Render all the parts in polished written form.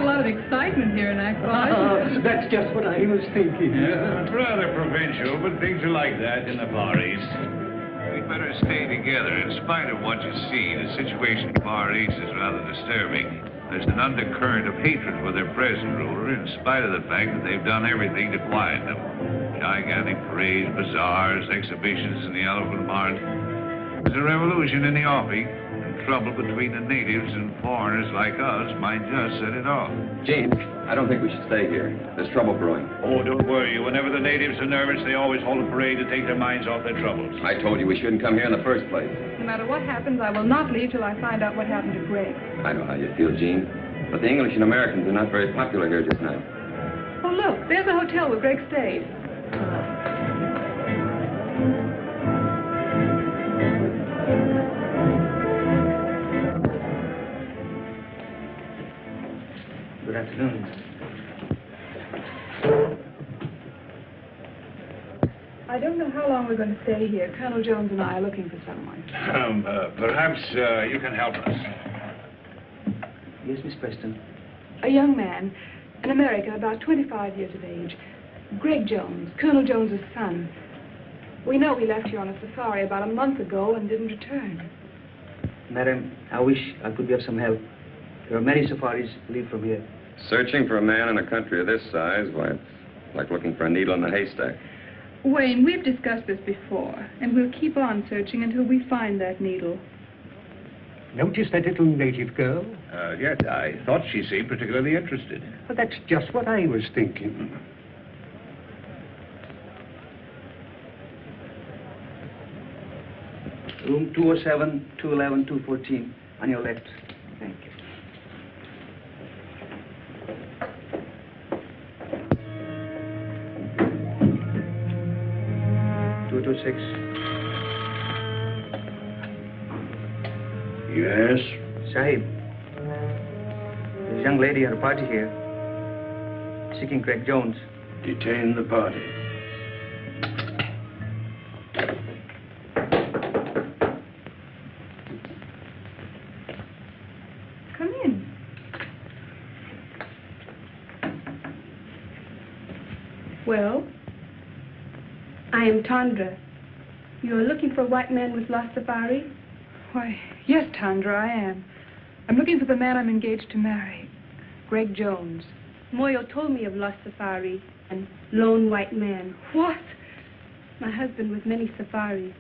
got a lot of excitement here in Act 5. That's just what I was thinking. Yeah, it's rather provincial, but things are like that in the Far East. We'd better stay together. In spite of what you see, the situation in the Far East is rather disturbing. There's an undercurrent of hatred for their present ruler, in spite of the fact that they've done everything to quiet them. Gigantic parades, bazaars, exhibitions in the elephant barns. There's a revolution in the offing, and trouble between the natives and foreigners like us might just set it off. James, I don't think we should stay here. There's trouble brewing. Oh, don't worry. Whenever the natives are nervous, they always hold a parade to take their minds off their troubles. I told you we shouldn't come here in the first place. No matter what happens, I will not leave till I find out what happened to Greg. I know how you feel, Jean. But the English and Americans are not very popular here just now. Oh, look, there's a hotel where Greg stayed. Good afternoon. I don't know how long we're going to stay here. Colonel Jones and I are looking for someone. Perhaps you can help us. Yes, Miss Preston. A young man, an American, about 25 years of age. Greg Jones, Colonel Jones's son. We know he left here on a safari about a month ago and didn't return. Madam, I wish I could be of some help. There are many safaris leave from here. Searching for a man in a country of this size, why, it's like looking for a needle in a haystack. Wayne, we've discussed this before, and we'll keep on searching until we find that needle. Notice that little native girl? Yes, I thought she seemed particularly interested. Well, that's just what I was thinking. Room 207, 211, 214, on your left. Thank you. Yes? Sahib, there's a young lady at a party here, seeking Greg Jones. Detain the party. Come in. Well? I am Tandra. You are looking for a white man with lost safari? Why, yes, Tandra, I am. I'm looking for the man I'm engaged to marry, Greg Jones. Moyo told me of lost safari and lone white man. What? My husband with many safaris.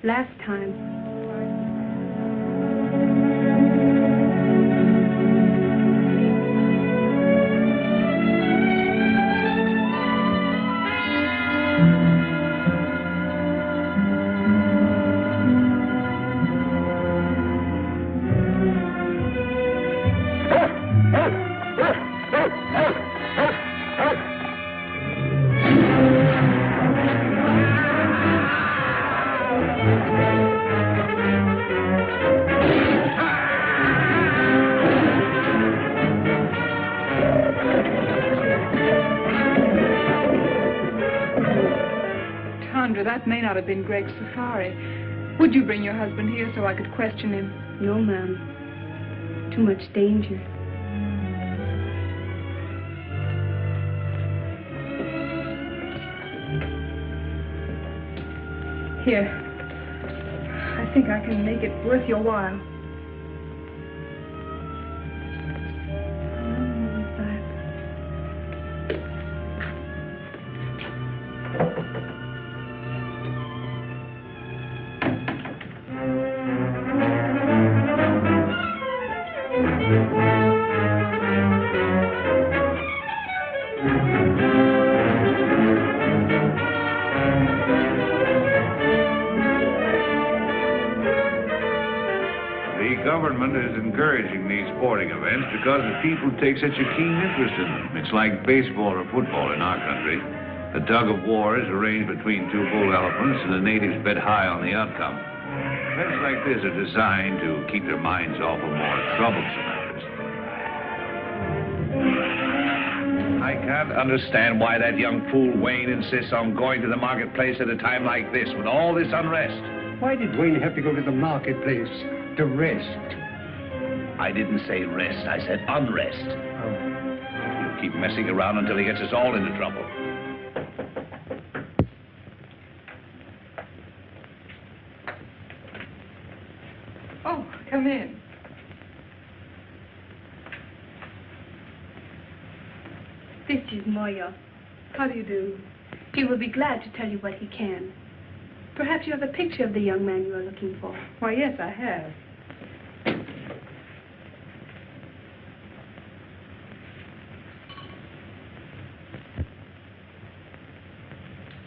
Last time. That may not have been Greg's safari. Would you bring your husband here so I could question him? No, ma'am. Too much danger. Here. I think I can make it worth your while. Because the people take such a keen interest in them. It's like baseball or football in our country. The tug of war is arranged between two bull elephants, and the natives bet high on the outcome. Events like this are designed to keep their minds off of more troublesome matters. I can't understand why that young fool Wayne insists on going to the marketplace at a time like this, with all this unrest. Why did Wayne have to go to the marketplace? To rest? I didn't say rest, I said unrest. Oh. keep messing around until he gets us all into trouble. Oh, come in. This is Moya. How do you do? He will be glad to tell you what he can. Perhaps you have a picture of the young man you are looking for. Why, yes, I have.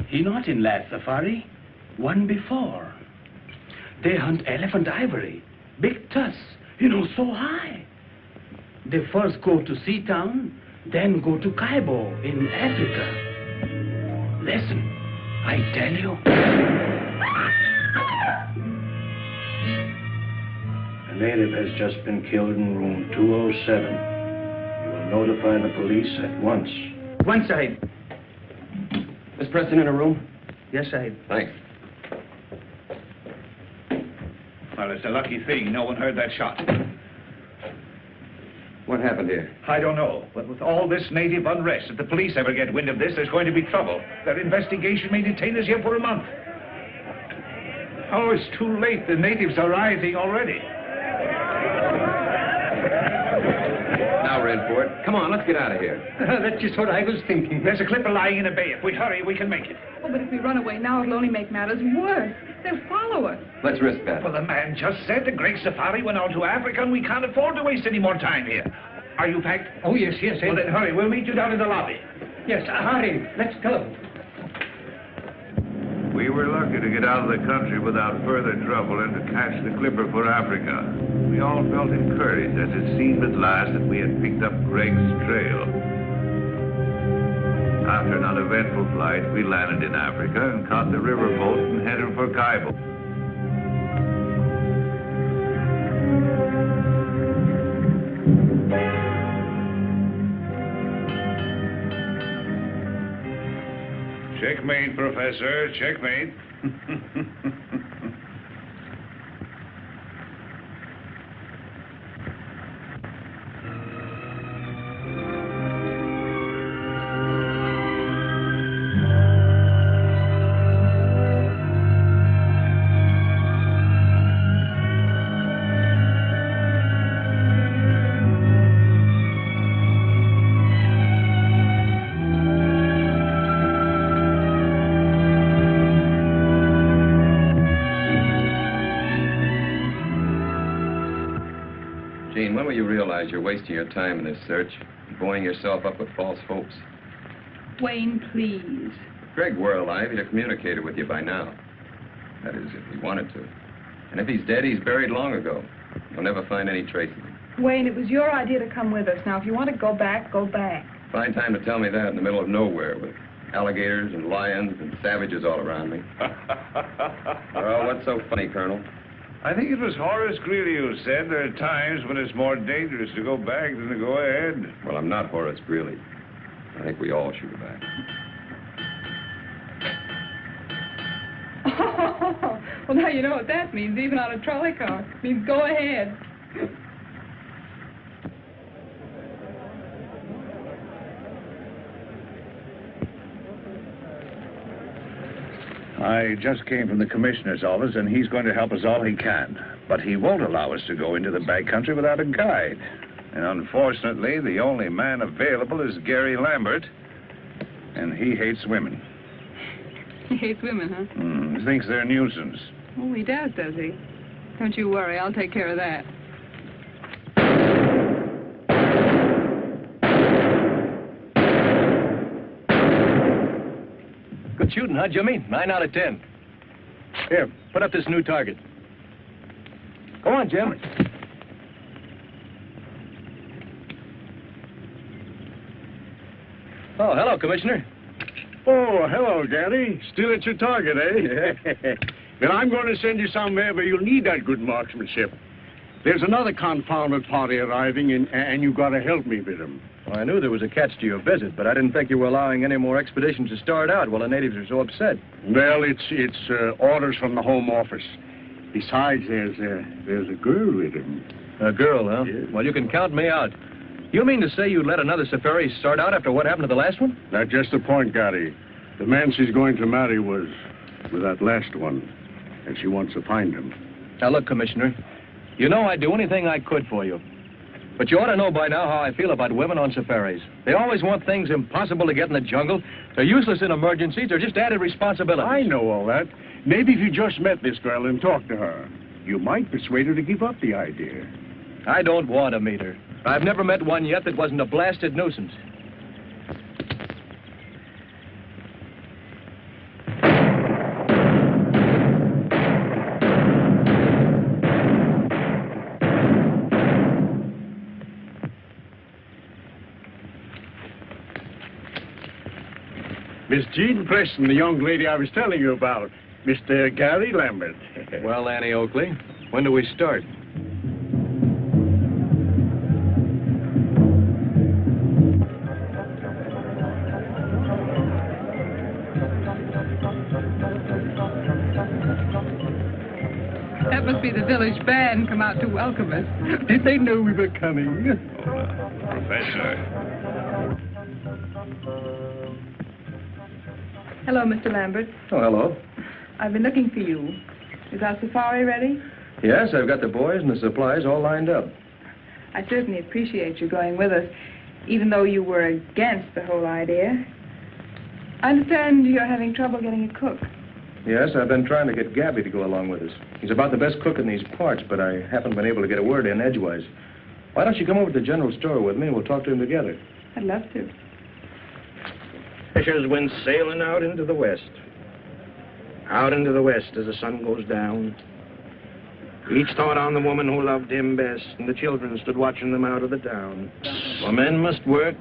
He not in last safari, one before. They hunt elephant ivory, big tusks, so high. They first go to Seatown, then go to Kaibo in Africa. Listen, I tell you. A native has just been killed in room 207. You will notify the police at once. One side. Miss Preston in a room? Yes, Sahib. Thanks. Well, it's a lucky thing no one heard that shot. What happened here? I don't know, but with all this native unrest, if the police ever get wind of this, there's going to be trouble. Their investigation may detain us here for a month. Oh, it's too late. The natives are rioting already. Now, Redford, come on, let's get out of here. That's just what I was thinking. There's a clipper lying in a bay. If we hurry, we can make it. Oh, but if we run away now, it'll only make matters worse. They'll follow us. Let's risk that. Well, the man just said the Great Safari went on to Africa, and we can't afford to waste any more time here. Are you packed? Oh, yes, yes. Well, then hurry. We'll meet you down in the lobby. Yes, hurry. Let's go. We were lucky to get out of the country without further trouble and to catch the clipper for Africa. We all felt encouraged as it seemed at last that we had picked up Greg's trail. After an uneventful flight, we landed in Africa and caught the riverboat and headed for Kaibo. Checkmate, Professor, checkmate. Gene, when will you realize you're wasting your time in this search, buoying yourself up with false hopes? Wayne, please. If Greg were alive, he'd have communicated with you by now. That is, if he wanted to. And if he's dead, he's buried long ago. You'll never find any trace of him. Wayne, it was your idea to come with us. Now, if you want to go back, go back. Fine time to tell me that in the middle of nowhere with alligators and lions and savages all around me. Well, what's so funny, Colonel? I think it was Horace Greeley who said there are times when it's more dangerous to go back than to go ahead. Well, I'm not Horace Greeley. I think we all should go back. Oh, well, now you know what that means, even on a trolley car. It means go ahead. I just came from the commissioner's office, and he's going to help us all he can. But he won't allow us to go into the back country without a guide. And unfortunately, the only man available is Gary Lambert, and he hates women. He hates women, huh? He thinks they're a nuisance. Oh, he does he? Don't you worry, I'll take care of that. Good shooting, huh, Jimmy? 9 out of 10. Here, put up this new target. Go on, Jim. Oh, hello, Commissioner. Oh, hello, Gary. Still at your target, eh? Well, I'm going to send you somewhere where you'll need that good marksmanship. There's another confounded party arriving, and you've got to help me with them. Well, I knew there was a catch to your visit, but I didn't think you were allowing any more expeditions to start out while the natives are so upset. Well, it's orders from the Home Office. Besides, there's a girl with him. A girl, huh? Yes. Well, you can count me out. You mean to say you let another safari start out after what happened to the last one? That's just the point, Gary. The man she's going to marry was that last one, and she wants to find him. Now, look, Commissioner, you know I'd do anything I could for you. But you ought to know by now how I feel about women on safaris. They always want things impossible to get in the jungle. They're useless in emergencies. They're just added responsibilities. I know all that. Maybe if you just met this girl and talked to her, you might persuade her to give up the idea. I don't want to meet her. I've never met one yet that wasn't a blasted nuisance. Miss Jean Preston, the young lady I was telling you about. Mr. Gary Lambert. Well, Annie Oakley, when do we start? That must be the village band come out to welcome us. Did they know we were coming? Professor. Hello, Mr. Lambert. Oh, hello. I've been looking for you. Is our safari ready? Yes, I've got the boys and the supplies all lined up. I certainly appreciate you going with us, even though you were against the whole idea. I understand you're having trouble getting a cook. Yes, I've been trying to get Gabby to go along with us. He's about the best cook in these parts, but I haven't been able to get a word in edgewise. Why don't you come over to the general store with me and we'll talk to him together? I'd love to. Fisher's went sailing out into the west. Out into the west as the sun goes down. Each thought on the woman who loved him best, and the children stood watching them out of the town. For men must work,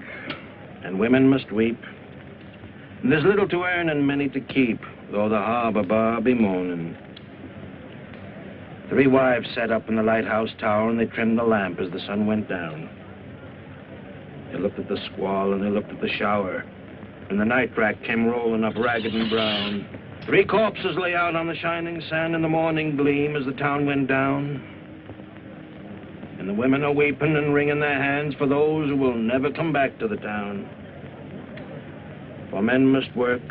and women must weep. And there's little to earn and many to keep, though the harbor bar be moaning. 3 wives sat up in the lighthouse tower, and they trimmed the lamp as the sun went down. They looked at the squall, and they looked at the shower. And the night rack came rolling up ragged and brown. 3 corpses lay out on the shining sand in the morning gleam as the town went down. And the women are weeping and wringing their hands for those who will never come back to the town. For men must work,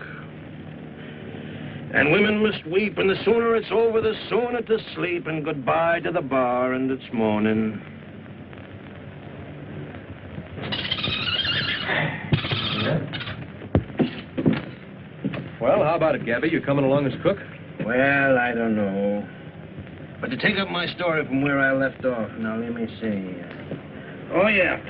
and women must weep, and the sooner it's over, the sooner to sleep, and goodbye to the bar and its morning. Well, how about it, Gabby? You coming along as cook? Well, I don't know. But to take up my story from where I left off, now let me see. Oh, yeah.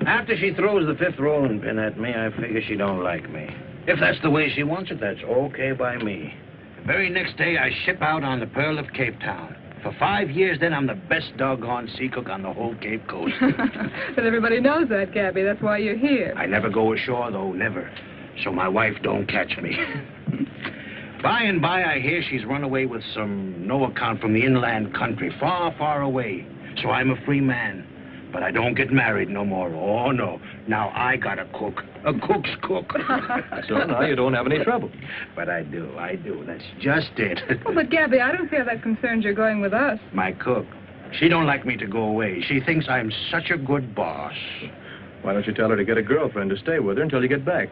After she throws the 5th rolling pin at me, I figure she don't like me. If that's the way she wants it, that's okay by me. The very next day, I ship out on the Pearl of Cape Town. For 5 years, then, I'm the best doggone sea cook on the whole Cape Coast. But everybody knows that, Gabby. That's why you're here. I never go ashore, though, never. So my wife don't catch me. By and by, I hear she's run away with some no account from the inland country, far, far away. So I'm a free man. But I don't get married no more. Oh, no. Now I got a cook. A cook's cook. So now you don't have any trouble. But I do. That's just it. Oh, but Gabby, I don't feel that concerned you're going with us. My cook. She don't like me to go away. She thinks I'm such a good boss. Why don't you tell her to get a girlfriend to stay with her until you get back?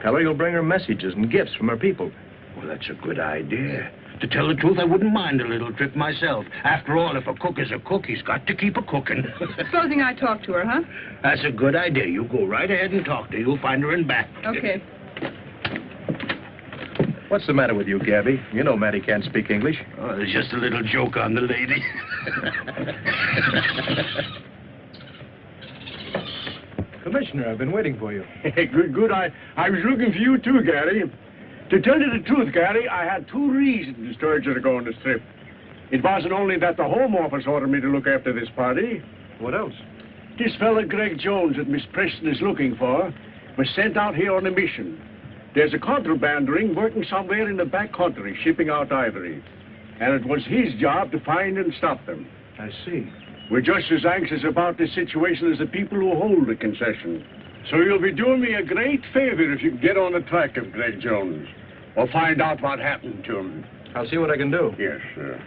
Tell her you'll bring her messages and gifts from her people. Well, that's a good idea. To tell the truth, I wouldn't mind a little trip myself. After all, if a cook is a cook, he's got to keep a cooking. Supposing I talk to her, huh? That's a good idea. You go right ahead and talk to her. You'll find her in back. Okay. What's the matter with you, Gabby? You know Mattie can't speak English. Oh, there's just a little joke on the lady. Commissioner, I've been waiting for you. Good. I was looking for you, too, Gary. To tell you the truth, Gary, I had 2 reasons to stir you to go on this trip. It wasn't only that the Home Office ordered me to look after this party. What else? This fella, Greg Jones, that Miss Preston is looking for, was sent out here on a mission. There's a contraband ring working somewhere in the back country, shipping out ivory. And it was his job to find and stop them. I see. We're just as anxious about this situation as the people who hold the concession. So you'll be doing me a great favor if you can get on the track of Greg Jones. Or find out what happened to him. I'll see what I can do. Yes, sir.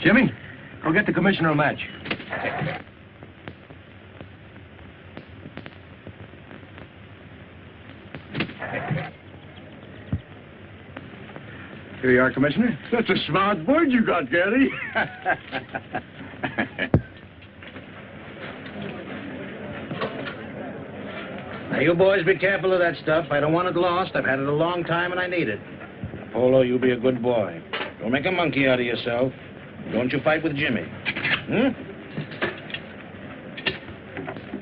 Jimmy, go get the commissioner a match. Here you are, Commissioner. That's a smart bird you got, Gary. Now, you boys be careful of that stuff. I don't want it lost. I've had it a long time, and I need it. Polo, you be a good boy. Don't make a monkey out of yourself. Don't you fight with Jimmy. Hmm?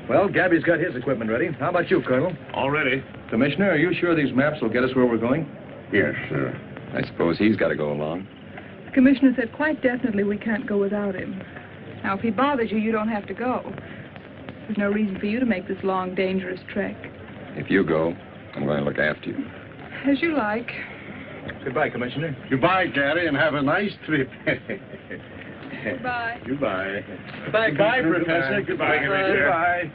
Well, Gabby's got his equipment ready. How about you, Colonel? All ready. Commissioner, are you sure these maps will get us where we're going? Yes, sir. I suppose he's got to go along. The commissioner said quite definitely we can't go without him. Now, if he bothers you, you don't have to go. There's no reason for you to make this long, dangerous trek. If you go, I'm going to look after you. As you like. Goodbye, Commissioner. Goodbye, Gary, and have a nice trip. Goodbye. Goodbye. Goodbye, Goodbye, Commissioner. Professor. Goodbye, Commissioner. Goodbye.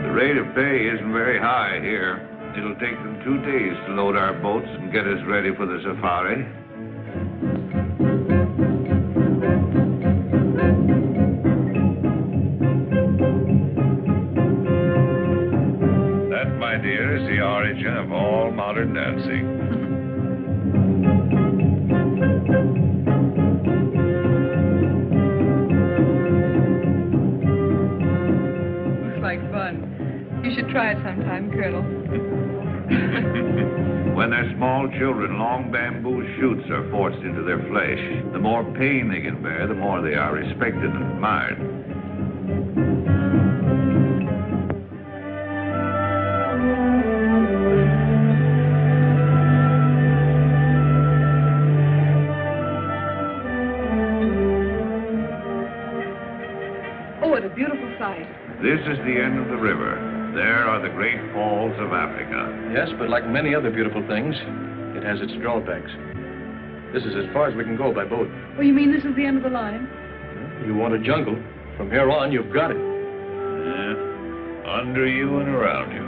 The rate of pay isn't very high here. It'll take them 2 days to load our boats and get us ready for the safari. That, my dear, is the origin of all modern dancing. Looks like fun. You should try it sometime, Colonel. When they're small children, long bamboo shoots are forced into their flesh. The more pain they can bear, the more they are respected and admired. Oh, what a beautiful sight. This is the end of the river. There are the great falls of Africa. Yes, but like many other beautiful things, it has its drawbacks. This is as far as we can go by boat. Oh, you mean this is the end of the line? You want a jungle. From here on, you've got it. Yeah. Under you and around you.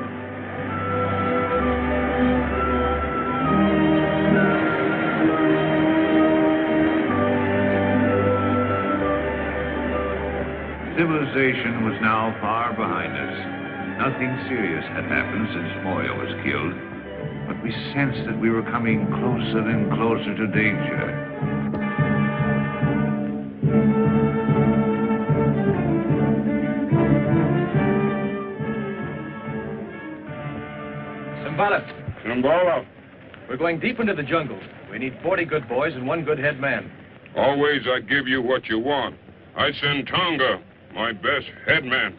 Civilization was now far behind us. Nothing serious had happened since Moya was killed, but we sensed that we were coming closer and closer to danger. Simbala, we're going deep into the jungle. We need 40 good boys and 1 good head man. Always I give you what you want. I send Tonga, my best headman.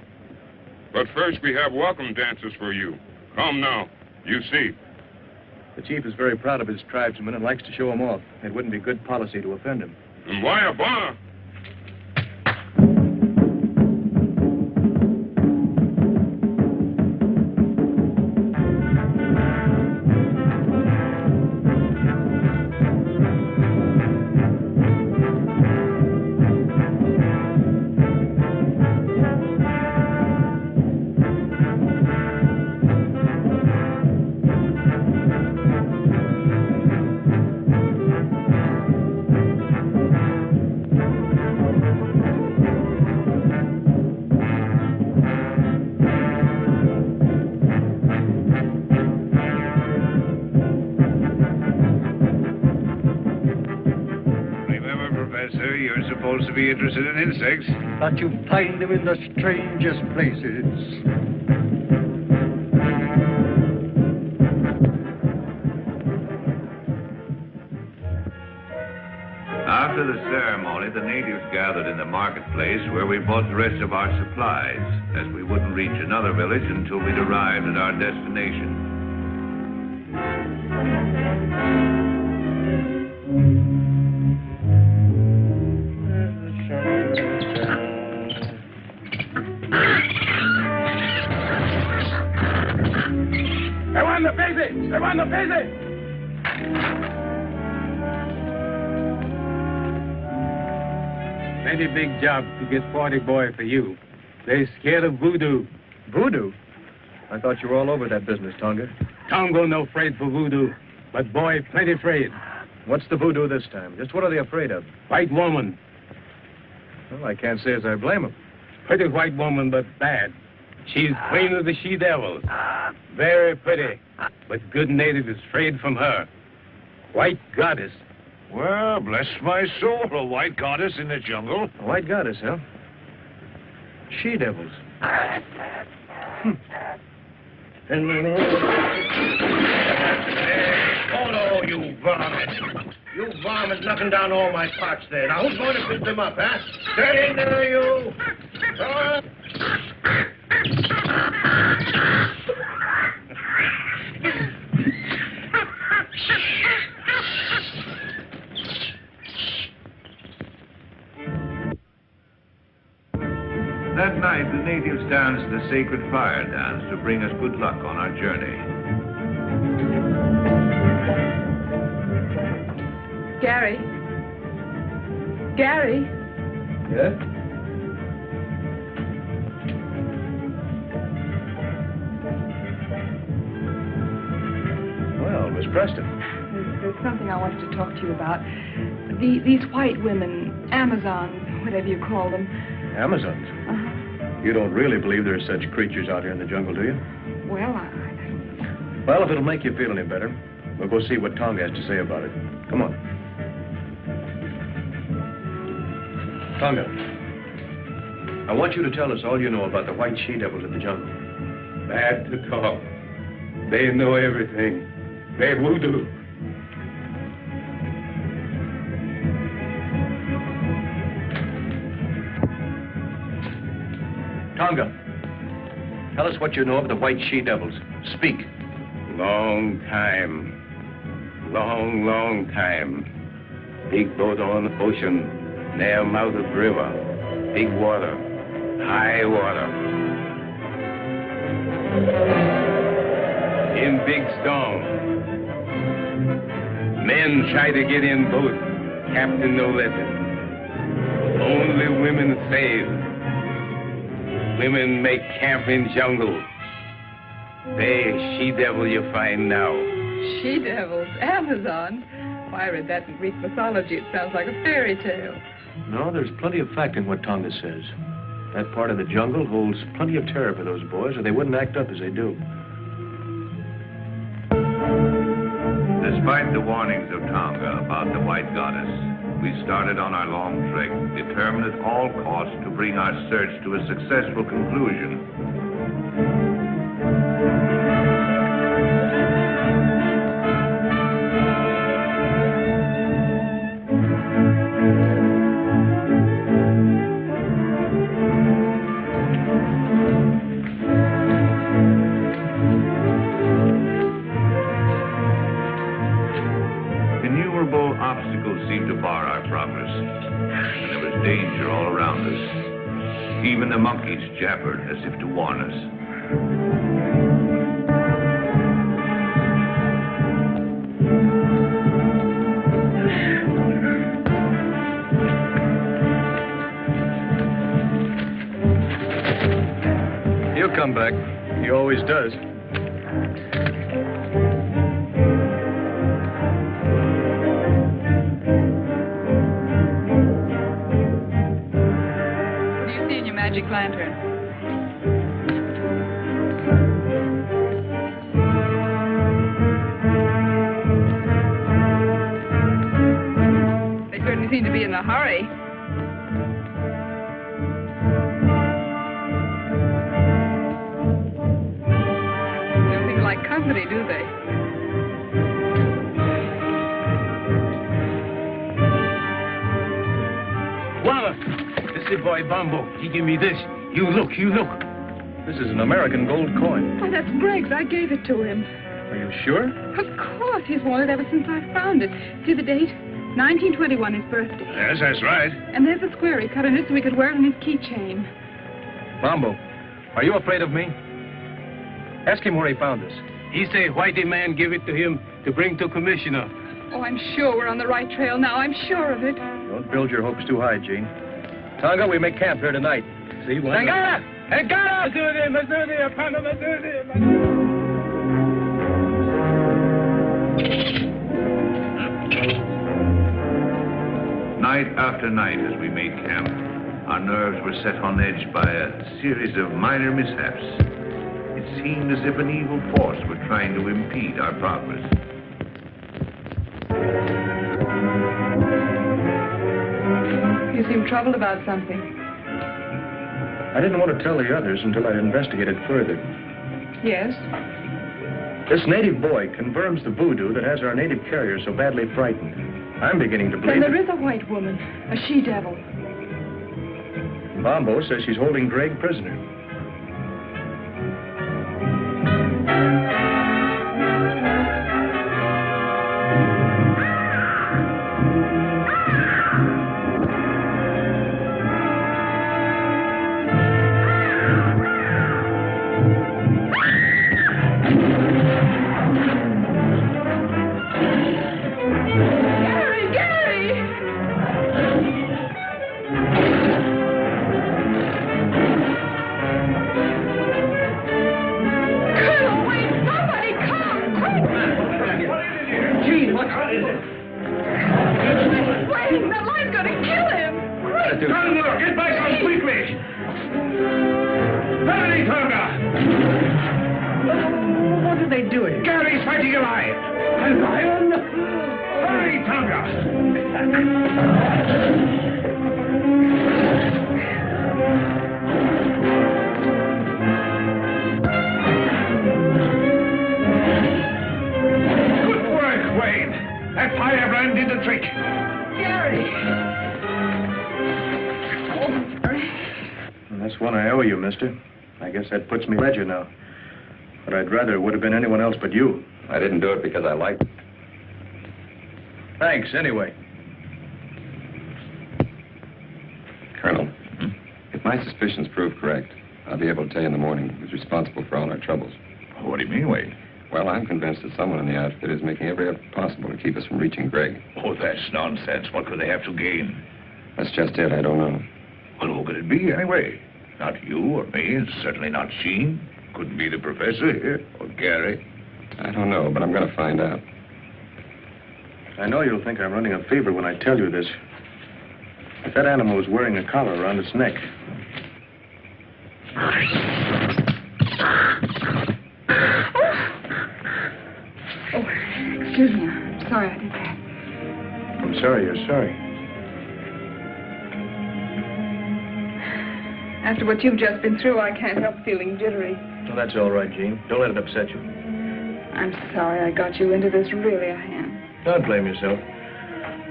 But first we have welcome dances for you. Come now, you see. The chief is very proud of his tribesmen and likes to show them off. It wouldn't be good policy to offend him. And why a bar? You're supposed to be interested in insects. But you find them in the strangest places. After the ceremony, the natives gathered in the marketplace where we bought the rest of our supplies, as we wouldn't reach another village until we'd arrived at our destination. mighty big job to get 40 boy for you. They're scared of voodoo. Voodoo? I thought you were all over that business, Tonga. Tongo no afraid for voodoo, but boy plenty afraid. What's the voodoo this time? Just what are they afraid of? White woman. Well, I can't say as I blame them. Pretty white woman, but bad. She's queen of the she-devils. Very pretty, but good native is afraid from her. White goddess. Well, bless my soul, a white goddess in the jungle. A white goddess, huh? She-devils. Oh, no, you varmint. You varmint knocking down all my pots there. Now, who's going to pick them up, huh? Get in there, you. That night, the natives danced the sacred fire dance to bring us good luck on our journey. Gary? Gary? Yes? Well, Miss Preston. There's something I wanted to talk to you about. These white women, Amazons, whatever you call them. Amazons? Uh-huh. You don't really believe there are such creatures out here in the jungle, do you? Well, I don't know. Well, if it'll make you feel any better, we'll go see what Tonga has to say about it. Come on. Tonga, I want you to tell us all you know about the white she-devils in the jungle. Bad to talk. They know everything. They voodoo. Tonga, tell us what you know of the white she-devils. Speak. Long time. Long time. Big boat on the ocean. Near mouth of river. Big water. High water. In big storm. Men try to get in boat. Captain no let them. Only women saved. Women make camp in jungle. They she-devil you find now. She-devils? Amazons? Why, I read that in Greek mythology. It sounds like a fairy tale. No, there's plenty of fact in what Tonga says. That part of the jungle holds plenty of terror for those boys, or they wouldn't act up as they do. Despite the warnings of Tonga about the white goddess, we started on our long trek, determined at all costs to bring our search to a successful conclusion. Obstacles seemed to bar our progress, and there was danger all around us. Even the monkeys jabbered as if to warn us. He'll come back. He always does. Magic lantern. They certainly seem to be in a hurry. They don't seem to like company, do they? This boy Bumbo, he give me this. You look. This is an American gold coin. Oh, that's Greg's. I gave it to him. Are you sure? Of course. He's worn it ever since I found it. See the date? 1921, his birthday. Yes, that's right. And there's a square he cut in it so he could wear it on his keychain. Bumbo, are you afraid of me? Ask him where he found this. He say whitey man give it to him to bring to commissioner. Oh, I'm sure we're on the right trail now. I'm sure of it. Don't build your hopes too high, Jean. Tonga, we make camp here tonight. See what? Tangana! Tangana! Night after night as we made camp, our nerves were set on edge by a series of minor mishaps. It seemed as if an evil force were trying to impede our progress. You seem troubled about something. I didn't want to tell the others until I'd investigated further. Yes? This native boy confirms the voodoo that has our native carrier so badly frightened. I'm beginning to believe Then there is a white woman, a she-devil. Bombo says she's holding Greg prisoner. I guess that puts me ledger now. But I'd rather it would have been anyone else but you. I didn't do it because I liked it. Thanks, anyway. Colonel, if my suspicions prove correct, I'll be able to tell you in the morning who's responsible for all our troubles. What do you mean, Wade? Well, I'm convinced that someone in the outfit is making every effort possible to keep us from reaching Greg. Oh, that's nonsense. What could they have to gain? That's just it. I don't know. Well, who could it be, anyway? Not you or me, and certainly not Sheen. Couldn't be the professor here, or Gary. I don't know, but I'm going to find out. I know you'll think I'm running a fever when I tell you this. But that animal was wearing a collar around its neck. Oh, excuse me. I'm sorry I did that. I'm sorry you're sorry. After what you've just been through, I can't help feeling jittery. Well, that's all right, Jean. Don't let it upset you. I'm sorry I got you into this. Really, I am. Don't blame yourself.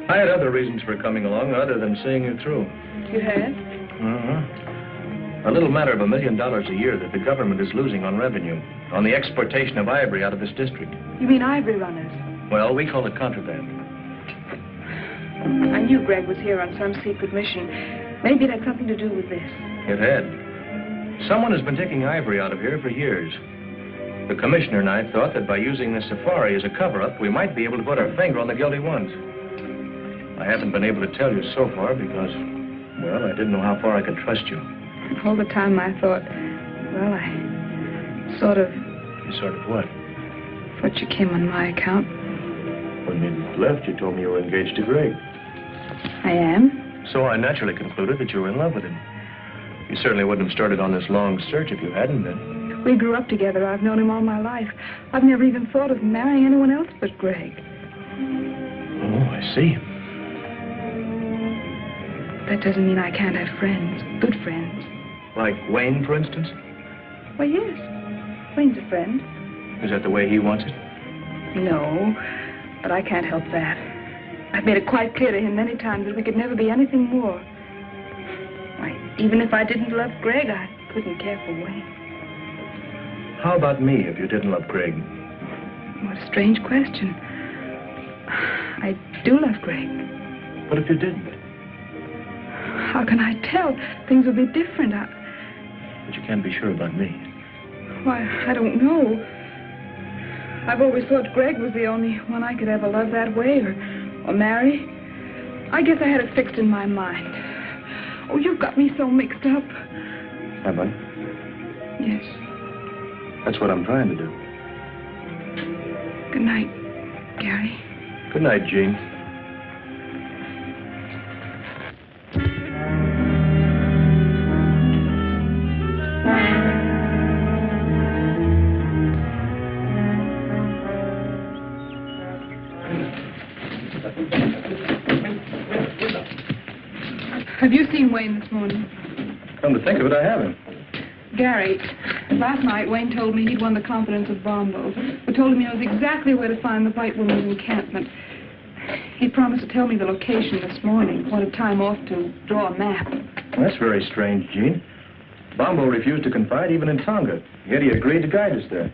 I had other reasons for coming along other than seeing you through. You had? A little matter of $1 million a year that the government is losing on revenue, on the exportation of ivory out of this district. You mean ivory runners? Well, we call it contraband. I knew Greg was here on some secret mission. Maybe it had something to do with this. It had. Someone has been taking ivory out of here for years. The commissioner and I thought that by using this safari as a cover-up, we might be able to put our finger on the guilty ones. I haven't been able to tell you so far because, well, I didn't know how far I could trust you. All the time I thought, well, I sort of... You sort of what? Thought you came on my account. When you left, you told me you were engaged to Greg. I am? So I naturally concluded that you were in love with him. You certainly wouldn't have started on this long search if you hadn't been. We grew up together. I've known him all my life. I've never even thought of marrying anyone else but Greg. Oh, I see. That doesn't mean I can't have friends, good friends. Like Wayne, for instance? Well, yes. Wayne's a friend. Is that the way he wants it? No, but I can't help that. I've made it quite clear to him many times that we could never be anything more. Why, even if I didn't love Greg, I couldn't care for Wayne. How about me if you didn't love Greg? What a strange question. I do love Greg. But if you didn't? How can I tell? Things would be different. But you can't be sure about me. Why, I don't know. I've always thought Greg was the only one I could ever love that way or marry. I guess I had it fixed in my mind. Oh, you've got me so mixed up. Have I? Yes. That's what I'm trying to do. Good night, Gary. Good night, Jean. Have you seen Wayne this morning? Come to think of it, I haven't. Gary, last night Wayne told me he'd won the confidence of Bombo, who told him he knows exactly where to find the white woman's encampment. He promised to tell me the location this morning. Wanted time off to draw a map. Well, that's very strange, Jean. Bombo refused to confide even in Tonga, yet he agreed to guide us there.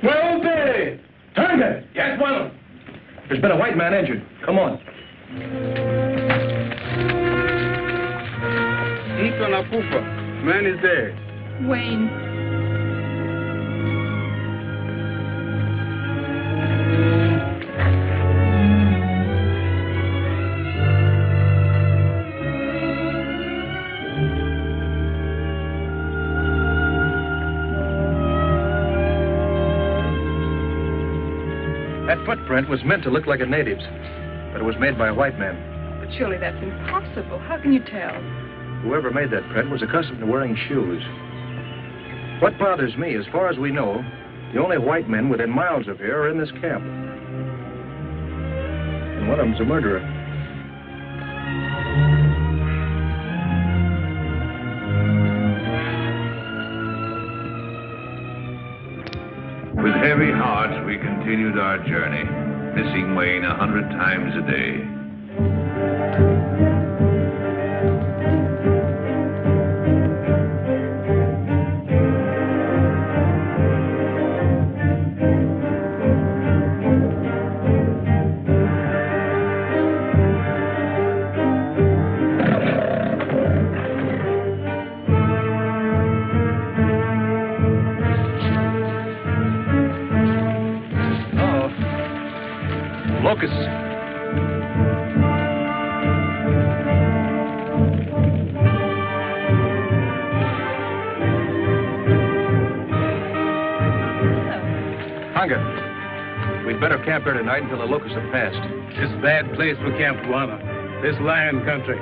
Morison! Tonga! Yes, well. There's been a white man injured. Come on. Mtu anakufa. Man is dead. Wayne. That footprint was meant to look like a native's, but it was made by a white man. But surely that's impossible. How can you tell? Whoever made that print was accustomed to wearing shoes. What bothers me, as far as we know, the only white men within miles of here are in this camp. And one of them's a murderer. With heavy hearts, we continued our journey, missing Wayne 100 times a day. Locusts. Tonga, we'd better camp here tonight until the locusts have passed. This bad place for Camp Guana. This lion country.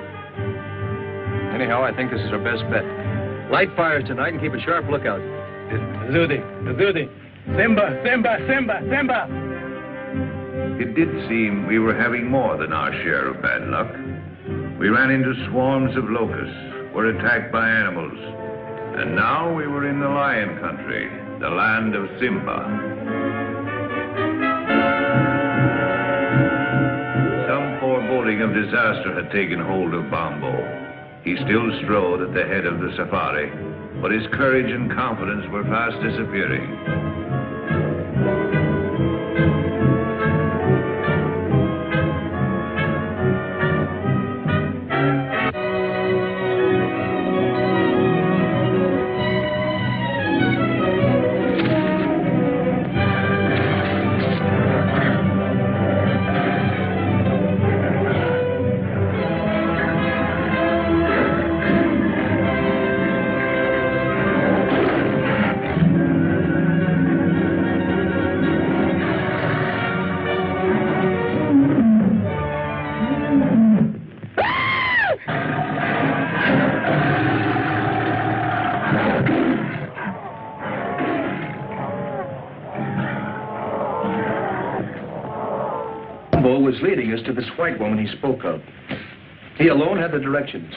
Anyhow, I think this is our best bet. Light fires tonight and keep a sharp lookout. Zudi. Simba, Simba, Simba, Simba. It did seem we were having more than our share of bad luck. We ran into swarms of locusts, were attacked by animals, and now we were in the lion country, the land of Simba. Some foreboding of disaster had taken hold of Bombo. He still strode at the head of the safari, but his courage and confidence were fast disappearing. Was leading us to this white woman he spoke of. He alone had the directions.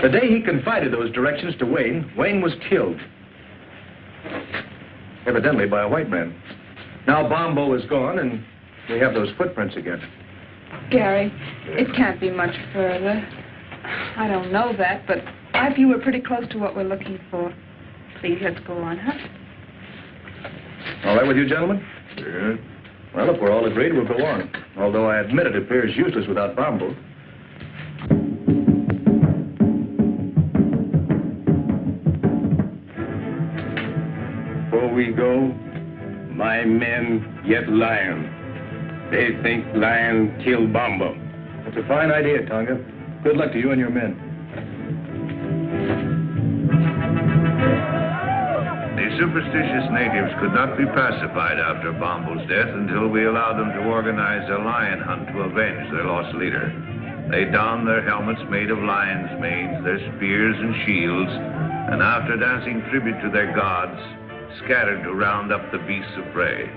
The day he confided those directions to Wayne, Wayne was killed. Evidently by a white man. Now Bombo is gone and we have those footprints again. Gary, it can't be much further. I don't know that, but I feel we're pretty close to what we're looking for. Please, let's go on, huh? All right with you, gentlemen? Yeah. Well, if we're all agreed, we'll go on. Although I admit it appears useless without Bombo. Before we go, my men yet lion. They think lion killed Bombo. That's a fine idea, Tonga. Good luck to you and your men. The superstitious natives could not be pacified after Bombo's death until we allowed them to organize a lion hunt to avenge their lost leader. They donned their helmets made of lions' manes, their spears and shields, and after dancing tribute to their gods, scattered to round up the beasts of prey.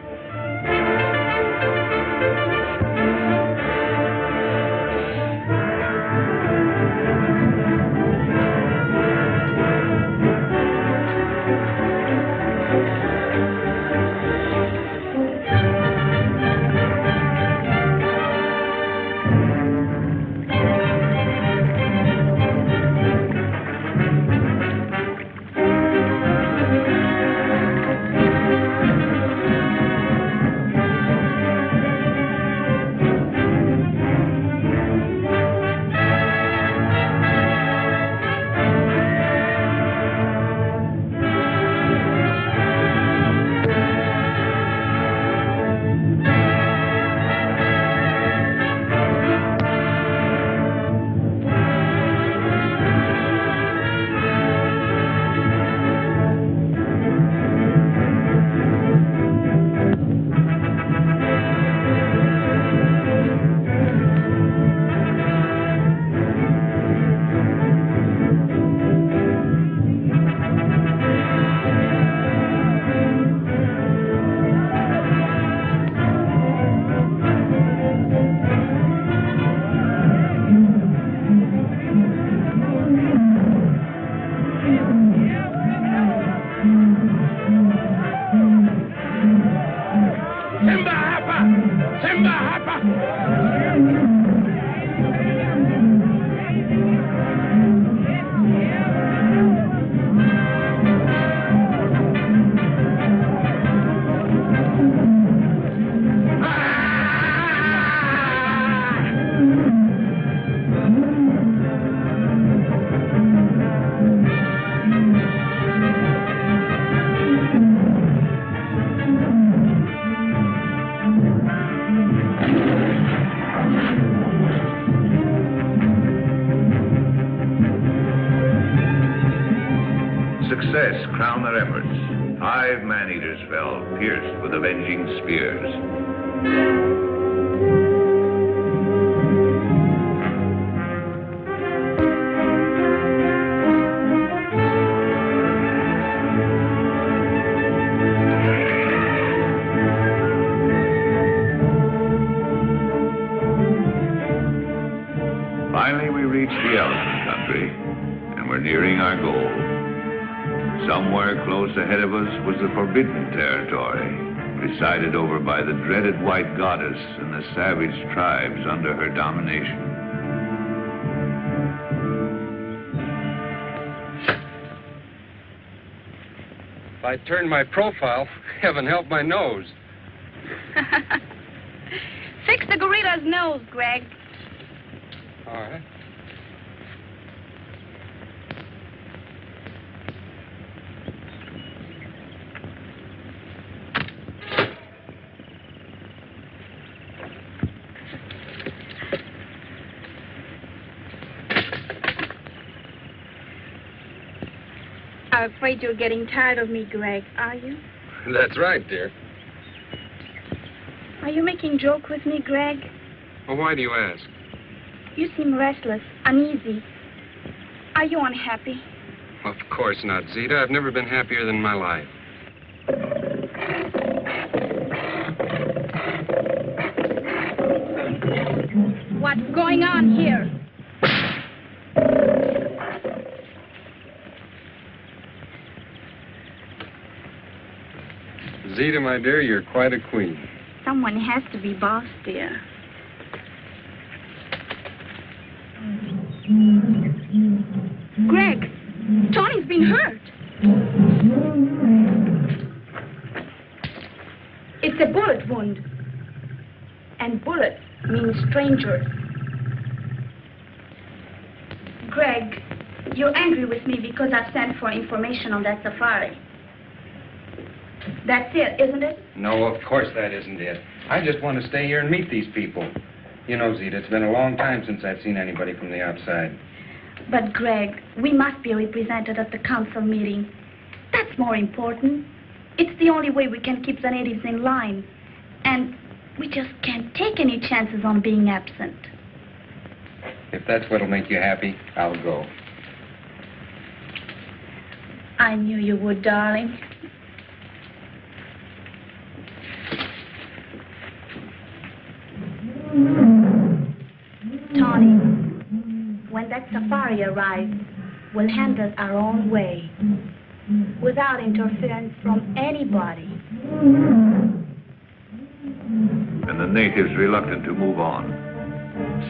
Success crowned their efforts. 5 man-eaters fell, pierced with avenging spears. Finally, we reached the elephant country, and we're nearing our goal. Somewhere close ahead of us was the forbidden territory, presided over by the dreaded white goddess and the savage tribes under her domination. If I turn my profile, heaven help my nose. Fix the gorilla's nose, Greg. All right. I'm afraid you're getting tired of me, Greg, are you? That's right, dear. Are you making joke with me, Greg? Well, why do you ask? You seem restless, uneasy. Are you unhappy? Of course not, Zita. I've never been happier than in my life. What's going on here? Zita, my dear, you're quite a queen. Someone has to be boss, dear. Greg, Tony's been hurt. It's a bullet wound. And bullet means stranger. Greg, you're angry with me because I've sent for information on that safari. That's it, isn't it? No, of course that isn't it. I just want to stay here and meet these people. You know, Zita, it's been a long time since I've seen anybody from the outside. But, Greg, we must be represented at the council meeting. That's more important. It's the only way we can keep the natives in line. And we just can't take any chances on being absent. If that's what'll make you happy, I'll go. I knew you would, darling. Tony, when that safari arrives, we'll handle it our own way, without interference from anybody. And the natives reluctant to move on.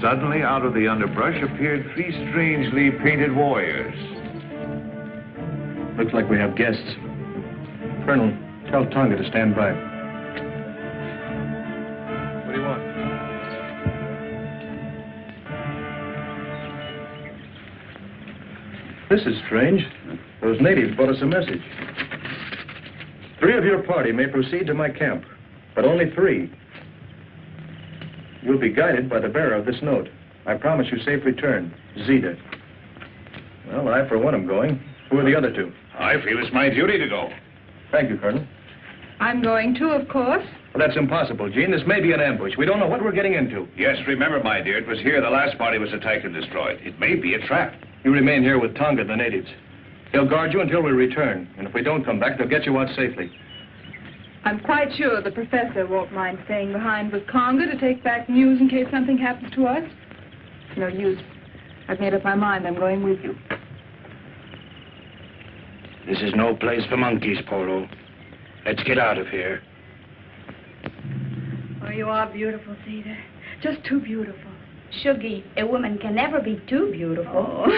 Suddenly, out of the underbrush appeared 3 strangely painted warriors. Looks like we have guests. Colonel, tell Tonga to stand by. What do you want? This is strange. Those natives brought us a message. 3 of your party may proceed to my camp, but only 3. You'll be guided by the bearer of this note. I promise you safe return. Zita. Well, I, for one, am going. Who are the other 2? I feel it's my duty to go. Thank you, Colonel. I'm going too, of course. Well, that's impossible, Jean. This may be an ambush. We don't know what we're getting into. Yes, remember, my dear, it was here the last party was attacked and destroyed. It may be a trap. You remain here with Tonga and the natives. They'll guard you until we return. And if we don't come back, they'll get you out safely. I'm quite sure the professor won't mind staying behind with Conga to take back news in case something happens to us. No use. I've made up my mind. I'm going with you. This is no place for monkeys, Polo. Let's get out of here. Oh, you are beautiful, Zita. Just too beautiful. Shuggy, a woman can never be too beautiful. Oh.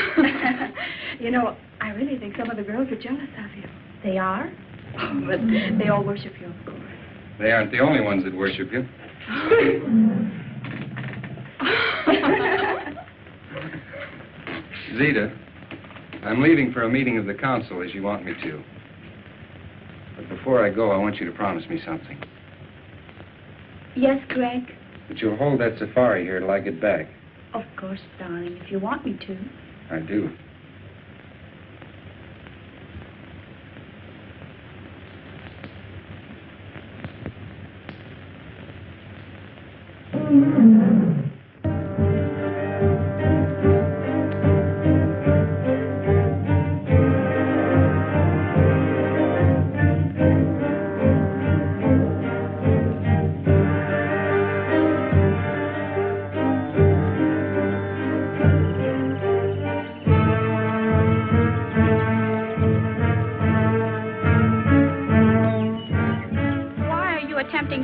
You know, I really think some of the girls are jealous of you. They are? Oh, but they all worship you, of course. They aren't the only ones that worship you. Zita, I'm leaving for a meeting of the council as you want me to. But before I go, I want you to promise me something. Yes, Greg? That you'll hold that safari here till I get back. Of course, darling, if you want me to. I do.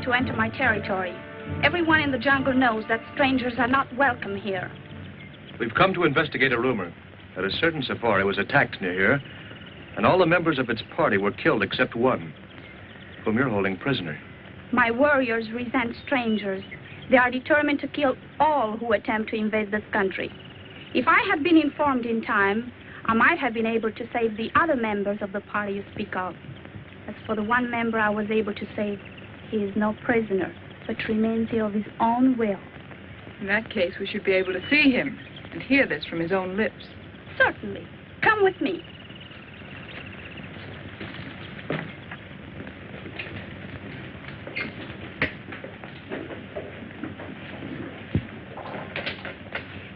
To enter my territory. Everyone in the jungle knows that strangers are not welcome here. We've come to investigate a rumor that a certain safari was attacked near here, and all the members of its party were killed except one, whom you're holding prisoner. My warriors resent strangers. They are determined to kill all who attempt to invade this country. If I had been informed in time, I might have been able to save the other members of the party you speak of. As for the one member I was able to save, he is no prisoner, but remains here of his own will. In that case, we should be able to see him and hear this from his own lips. Certainly. Come with me.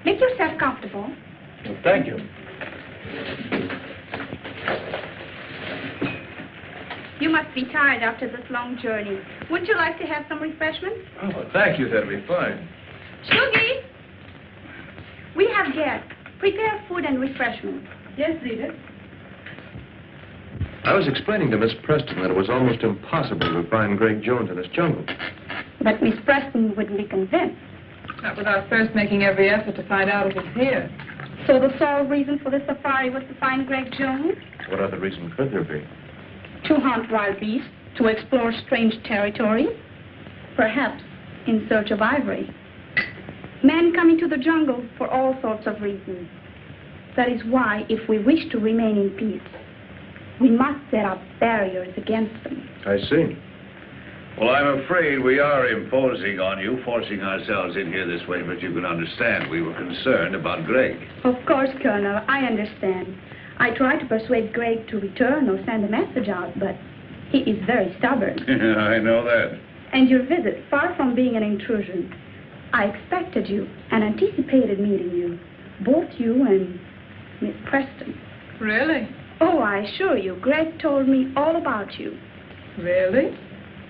Make yourself comfortable. Well, thank you. You must be tired after this long journey. Wouldn't you like to have some refreshments? Oh, thank you. That'll be fine. Shuggy! We have guests. Prepare food and refreshments. Yes, Zita. I was explaining to Miss Preston that it was almost impossible to find Greg Jones in this jungle. But Miss Preston wouldn't be convinced. Not without first making every effort to find out if it's here. So the sole reason for the safari was to find Greg Jones? What other reason could there be? To hunt wild beasts, to explore strange territory, perhaps in search of ivory. Men come into the jungle for all sorts of reasons. That is why, if we wish to remain in peace, we must set up barriers against them. I see. Well, I'm afraid we are imposing on you, forcing ourselves in here this way, but you can understand we were concerned about Greg. Of course, Colonel, I understand. I tried to persuade Greg to return or send a message out, but he is very stubborn. I know that. And your visit, far from being an intrusion, I expected you and anticipated meeting you, both you and Miss Preston. Really? Oh, I assure you, Greg told me all about you. Really?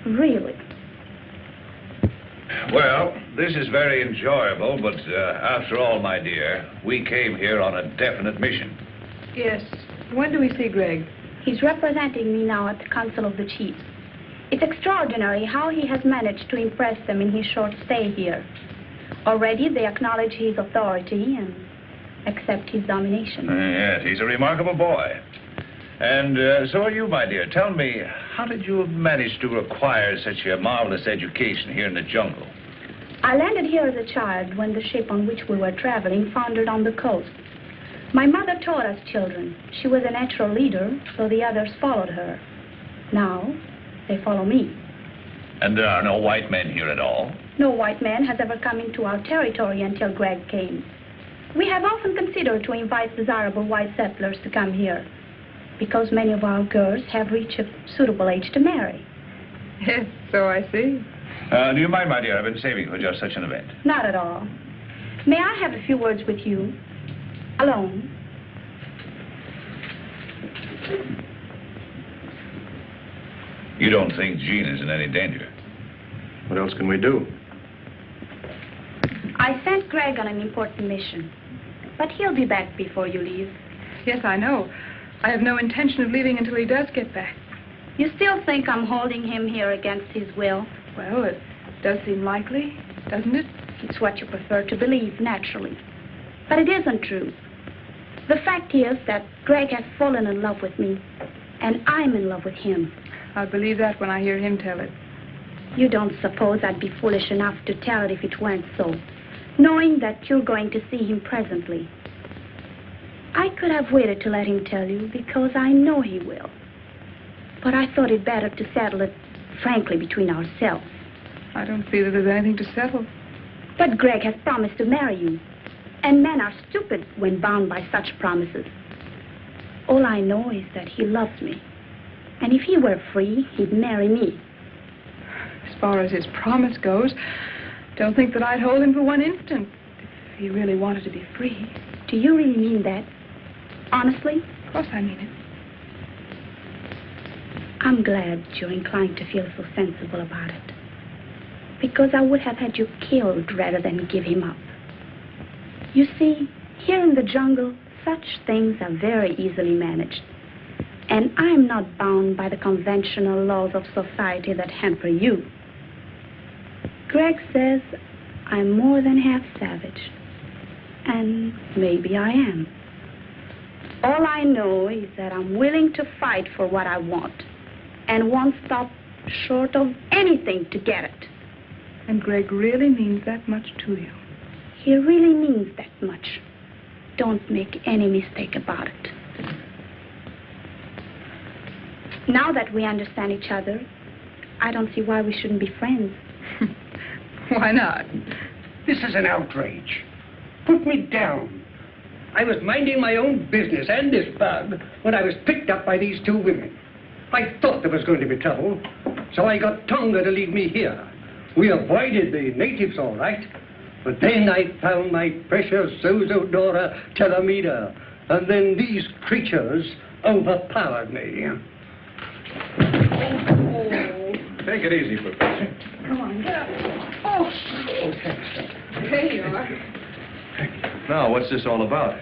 Really. Well, this is very enjoyable, but after all, my dear, we came here on a definite mission. Yes. When do we see Greg? He's representing me now at the Council of the Chiefs. It's extraordinary how he has managed to impress them in his short stay here. Already they acknowledge his authority and accept his domination. Yes, he's a remarkable boy. And so are you, my dear. Tell me, how did you manage to acquire such a marvelous education here in the jungle? I landed here as a child when the ship on which we were traveling foundered on the coast. My mother taught us children. She was a natural leader, so the others followed her. Now, they follow me. And there are no white men here at all? No white man has ever come into our territory until Greg came. We have often considered to invite desirable white settlers to come here, because many of our girls have reached a suitable age to marry. Yes, so I see. Do you mind, my dear? I've been saving for just such an event. Not at all. May I have a few words with you? Alone. You don't think Jean is in any danger? What else can we do? I sent Greg on an important mission, but he'll be back before you leave. Yes, I know. I have no intention of leaving until he does get back. You still think I'm holding him here against his will? Well, it does seem likely, doesn't it? It's what you prefer to believe, naturally. But it isn't true. The fact is that Greg has fallen in love with me, and I'm in love with him. I'll believe that when I hear him tell it. You don't suppose I'd be foolish enough to tell it if it weren't so, knowing that you're going to see him presently. I could have waited to let him tell you because I know he will. But I thought it better to settle it frankly between ourselves. I don't see that there's anything to settle. But Greg has promised to marry you. And men are stupid when bound by such promises. All I know is that he loves me. And if he were free, he'd marry me. As far as his promise goes, don't think that I'd hold him for one instant. If he really wanted to be free. Do you really mean that? Honestly? Of course I mean it. I'm glad you're inclined to feel so sensible about it. Because I would have had you killed rather than give him up. You see, here in the jungle, such things are very easily managed. And I'm not bound by the conventional laws of society that hamper you. Greg says I'm more than half savage. And maybe I am. All I know is that I'm willing to fight for what I want. And won't stop short of anything to get it. And Greg really means that much to you. He really means that much. Don't make any mistake about it. Now that we understand each other, I don't see why we shouldn't be friends. Why not? This is an outrage. Put me down. I was minding my own business and this bug when I was picked up by these two women. I thought there was going to be trouble, so I got Tonga to lead me here. We avoided the natives all right, but then I found my precious Zozodora Telemida, and then these creatures overpowered me. Take it easy, Professor. Come on, get up. Oh, there you are. Now, what's this all about?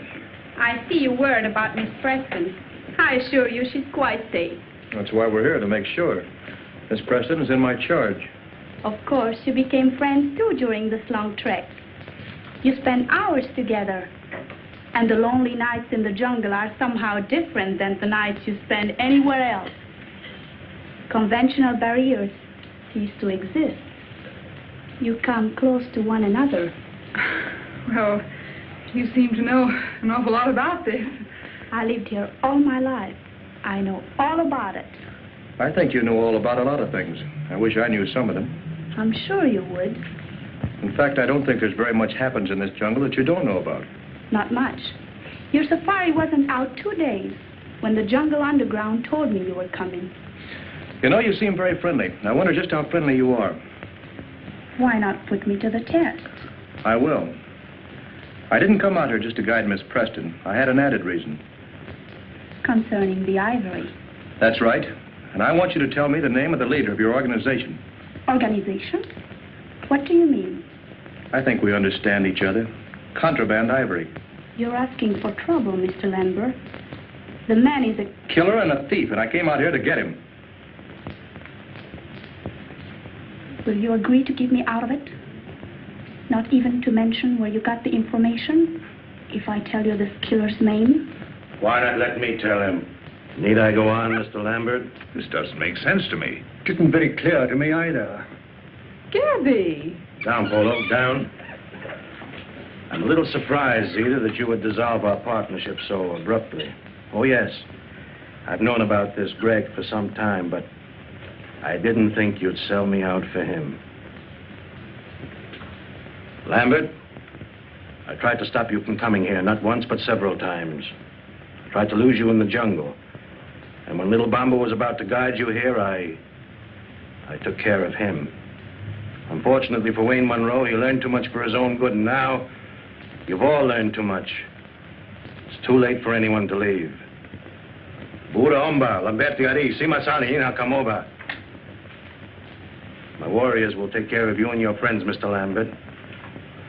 I see you worried about Miss Preston. I assure you she's quite safe. That's why we're here, to make sure. Miss Preston is in my charge. Of course, you became friends, too, during this long trek. You spent hours together. And the lonely nights in the jungle are somehow different than the nights you spend anywhere else. Conventional barriers cease to exist. You come close to one another. Well, you seem to know an awful lot about this. I lived here all my life. I know all about it. I think you know all about a lot of things. I wish I knew some of them. I'm sure you would. In fact, I don't think there's very much happens in this jungle that you don't know about. Not much. Your safari wasn't out 2 days when the jungle underground told me you were coming. You know, you seem very friendly. I wonder just how friendly you are. Why not put me to the test? I will. I didn't come out here just to guide Miss Preston. I had an added reason. Concerning the ivory. That's right. And I want you to tell me the name of the leader of your organization. Organization? What do you mean? I think we understand each other. Contraband ivory. You're asking for trouble, Mr. Lambert. The man is a killer and a thief, and I came out here to get him. Will you agree to keep me out of it? Not even to mention where you got the information? If I tell you this killer's name? Why not let me tell him? Need I go on, Mr. Lambert? This doesn't make sense to me. Didn't very clear to me either. Gabby! Down, Polo, down. I'm a little surprised, Zita, that you would dissolve our partnership so abruptly. Oh, yes. I've known about this Greg for some time, but I didn't think you'd sell me out for him. Lambert, I tried to stop you from coming here, not once, but several times. I tried to lose you in the jungle. And when Little Bomber was about to guide you here, I took care of him. Unfortunately for Wayne Monroe, he learned too much for his own good, and now you've all learned too much. It's too late for anyone to leave. Bura omba, Lamberti ari, simasani, ina kamoba. My warriors will take care of you and your friends, Mr. Lambert.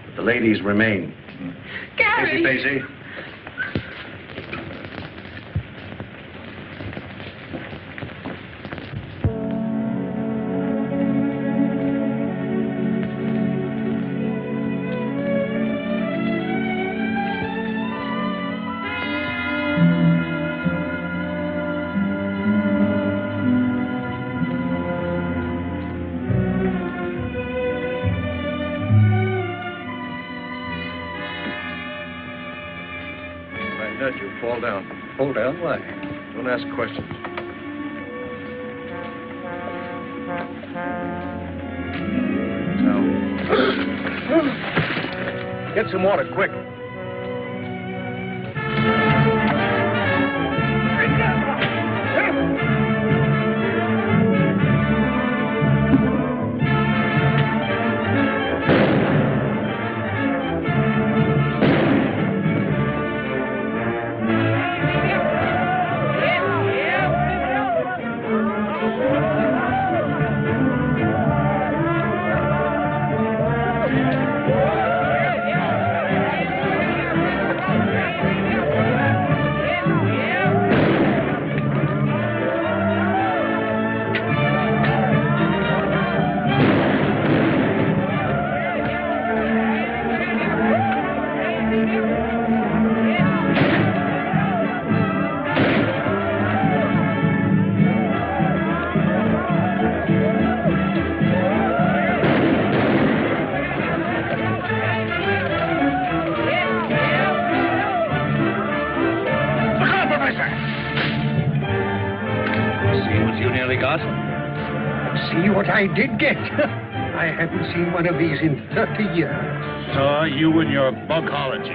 But the ladies remain. Gary! Pacey. Fall down. Fall down? Why? Don't ask questions. Now. Get some water, quick. I did get. I haven't seen one of these in 30 years. So you and your bugology.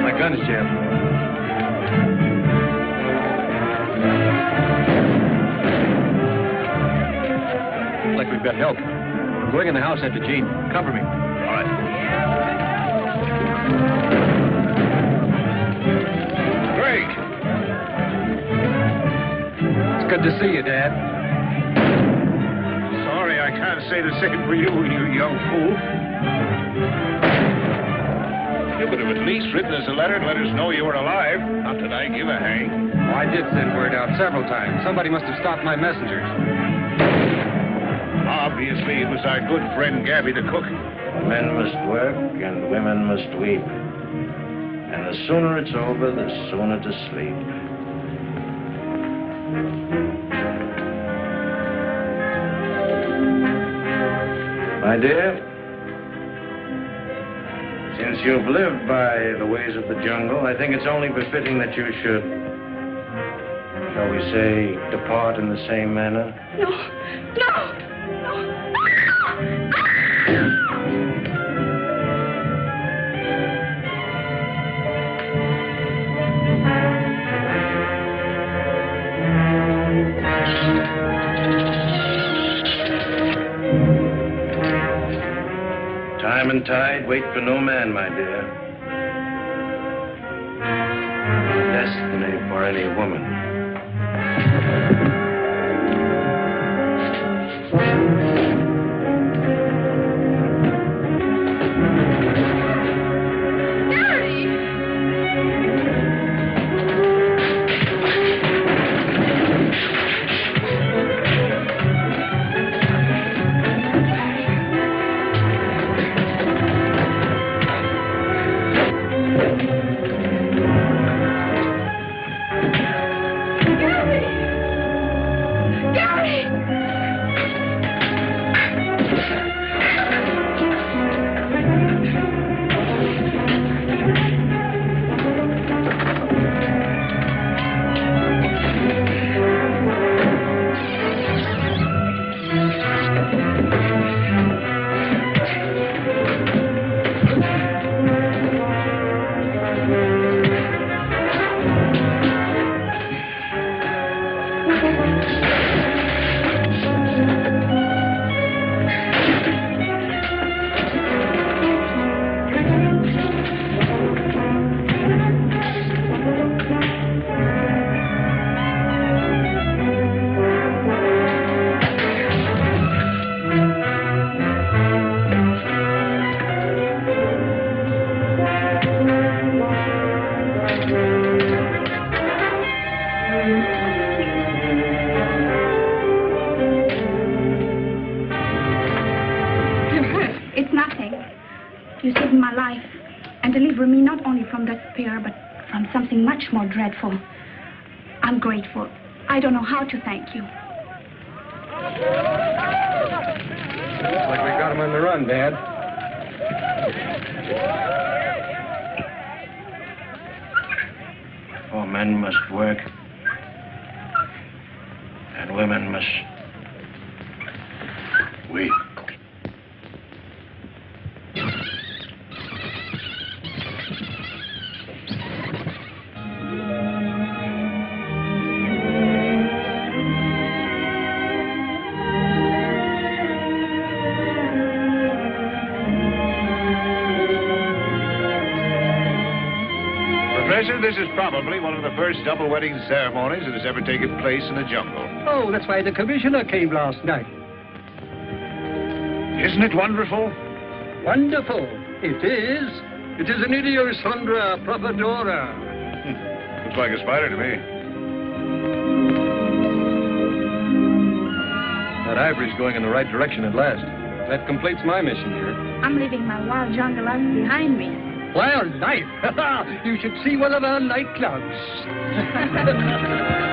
My gun's jammed. Looks like we've got help. I'm going in the house after Jean. Cover me. All right. Greg! It's good to see you, Dad. Sorry, I can't say the same for you, you young fool. You could have at least written us a letter to let us know you were alive. Not that I give a hang. Oh, I did send word out several times. Somebody must have stopped my messengers. Obviously, it was our good friend Gabby the cook. Men must work and women must weep. And the sooner it's over, the sooner to sleep. My dear, since you've lived by the ways of the jungle, I think it's only befitting that you should, shall we say, depart in the same manner. No, no, Time and tide wait for no man, my dear. Destiny for any woman. It's nothing. You saved my life and delivered me not only from despair, but from something much more dreadful. I'm grateful. I don't know how to thank you. Looks like we got him on the run, Dad. For men must work, and women must weep. Professor, this is probably one of the first double wedding ceremonies that has ever taken place in the jungle. Oh, that's why the commissioner came last night. Isn't it wonderful? Wonderful. It is. It is an Idiosondra Propagora. Looks like a spider to me. That ivory's going in the right direction at last. That completes my mission here. I'm leaving my wild jungle life behind me. Wild life? You should see one of our nightclubs.